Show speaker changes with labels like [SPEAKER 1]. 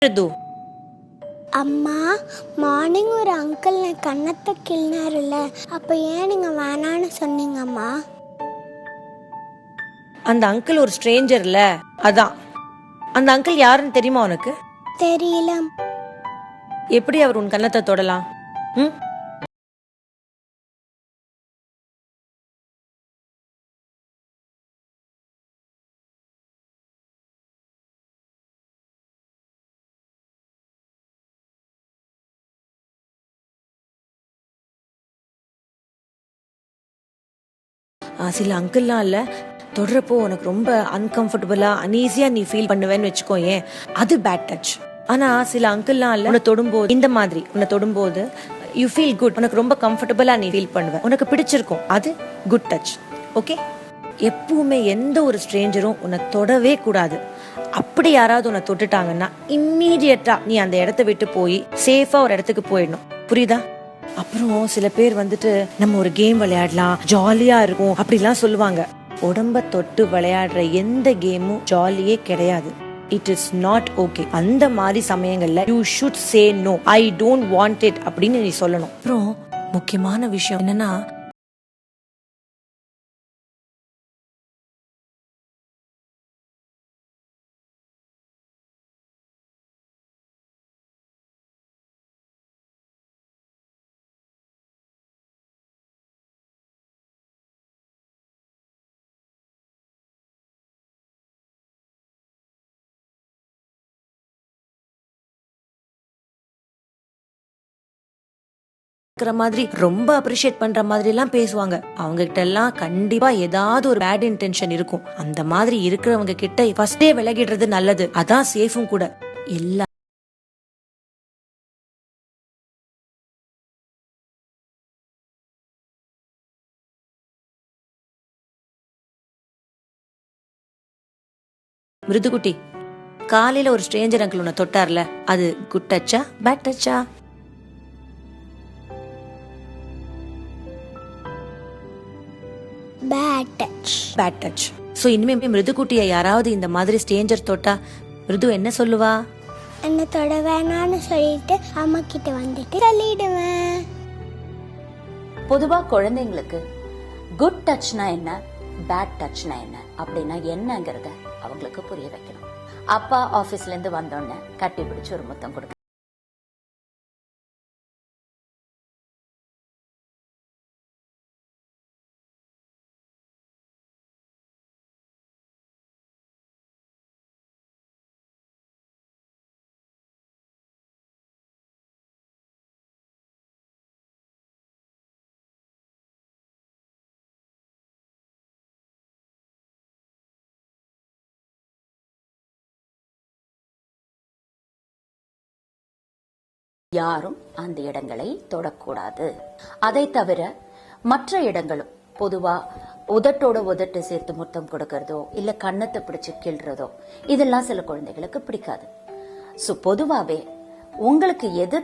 [SPEAKER 1] ரிது,
[SPEAKER 2] அம்மா, மார்னிங் ஒரு அங்கிள் என் கண்ணத்தை கிள்னாருல்ல, அப்போ ஏன் நீங்க வேணான்னு சொன்னீங்கம்மா?
[SPEAKER 1] அந்த அங்கிள் ஒரு ஸ்ட்ரேஞ்சர்ல, அதான். அந்த அங்கிள் யாருன்னு தெரியுமா உனக்கு?
[SPEAKER 2] தெரியல.
[SPEAKER 1] எப்படி அவர் உன் கன்னத்தை தொடலாம்? ம்? சில அங்கிள்லாம் இல்ல, தொடரப்போ உனக்கு ரொம்ப அன்கம்ஃபர்டபுளா அன்ஈஸியா நீ ஃபீல் பண்ணுவேன்னு வச்சுக்கோ, ஏன் அது பேட் டச். ஆனா சில அங்கிள்லாம் இல்ல, உன்னை தொடும்போது இந்த மாதிரி உன்னை தொடும்போது யூ ஃபீல் குட், உனக்கு ரொம்ப கம்ஃபர்டபுளா நீ ஃபீல் பண்ணுவ, உனக்கு பிடிச்சிருக்கும், அது குட் டச். ஓகே? எப்பவுமே எந்த ஒரு ஸ்ட்ரேஞ்சரும் உன்னை தொடவே கூடாது. அப்படி யாராவது உன்னை தொட்டுட்டாங்கன்னா இம்மீடியட்டா நீ அந்த இடத்த விட்டு போய் சேஃபா ஒரு இடத்துக்கு போயிடணும். புரியுதா? அப்புறம் சில பேர் வந்துட்டு நம்ம ஒரு கேம் விளையாடலாம், ஜாலியா இருக்கும் அப்படிலாம் சொல்லுவாங்க. உடம்ப தொட்டு விளையாடுற எந்த கேமும் ஜாலியே கிடையாது. It is not okay. அந்த மாதிரி சமயங்கள்ல you should say no, I don't want it அப்படின்னு நீ சொல்லணும். அப்புறம் முக்கியமான விஷயம் என்னன்னா, மாதிரி ரொம்ப அப்ரிஷியேட் பண்ற மாதிரி எல்லாம் பேசுவாங்க. அவங்க கிட்ட எல்லாம் கண்டிப்பா ஏதாவது ஒரு பேட் இன்டென்ஷன் இருக்கும். அந்த மாதிரி இருக்கிறவங்க கிட்ட ஃபர்ஸ்டே விலகிடுறது நல்லது. அதான் சேஃபும் கூட. எல்லா மிருதுகுட்டி, காலையில ஒரு ஸ்ட்ரேஞ்சர் அங்கிள் உன்னை தொட்டார்ல, அது குட் டச்சா பேட் டச்சா?
[SPEAKER 2] Bad touch.
[SPEAKER 1] Bad touch. So இனிமே மிருதுகுட்டியை யாராவது இந்த மாதிரி ஸ்ட்ரேஞ்சர் தொட்டா மிருது என்ன சொல்லுவா?
[SPEAKER 2] என்ன தொட வேணான்னு சொல்லிட்டு அம்மா கிட்ட வந்துட்டு சொல்லிடுவேன்.
[SPEAKER 3] பொதுவா குழந்தைங்களுக்கு குட் டச்னா என்ன, பேட் டச்னா என்ன அப்படின்னா என்னங்கறத அவங்களுக்கு புரிய வைக்கணும். அப்பா ஆபீஸ்ல இருந்து வந்தோடனே கட்டி பிடிச்சு ஒரு முத்தம் கொடுக்க, யாரும் அந்த இடங்களை தொடக்கூடாது. அதை தவிர மற்ற இடங்களும், பொதுவா உதட்டோட உதட்டு சேர்த்து முத்தம் கொடுக்கறதோ இல்ல கண்ணத்தை பிடிச்சு கிள்றதோ இதெல்லாம் சில குழந்தைகளுக்கு பிடிக்காது. சோ பொதுவாவே உங்களுக்கு எது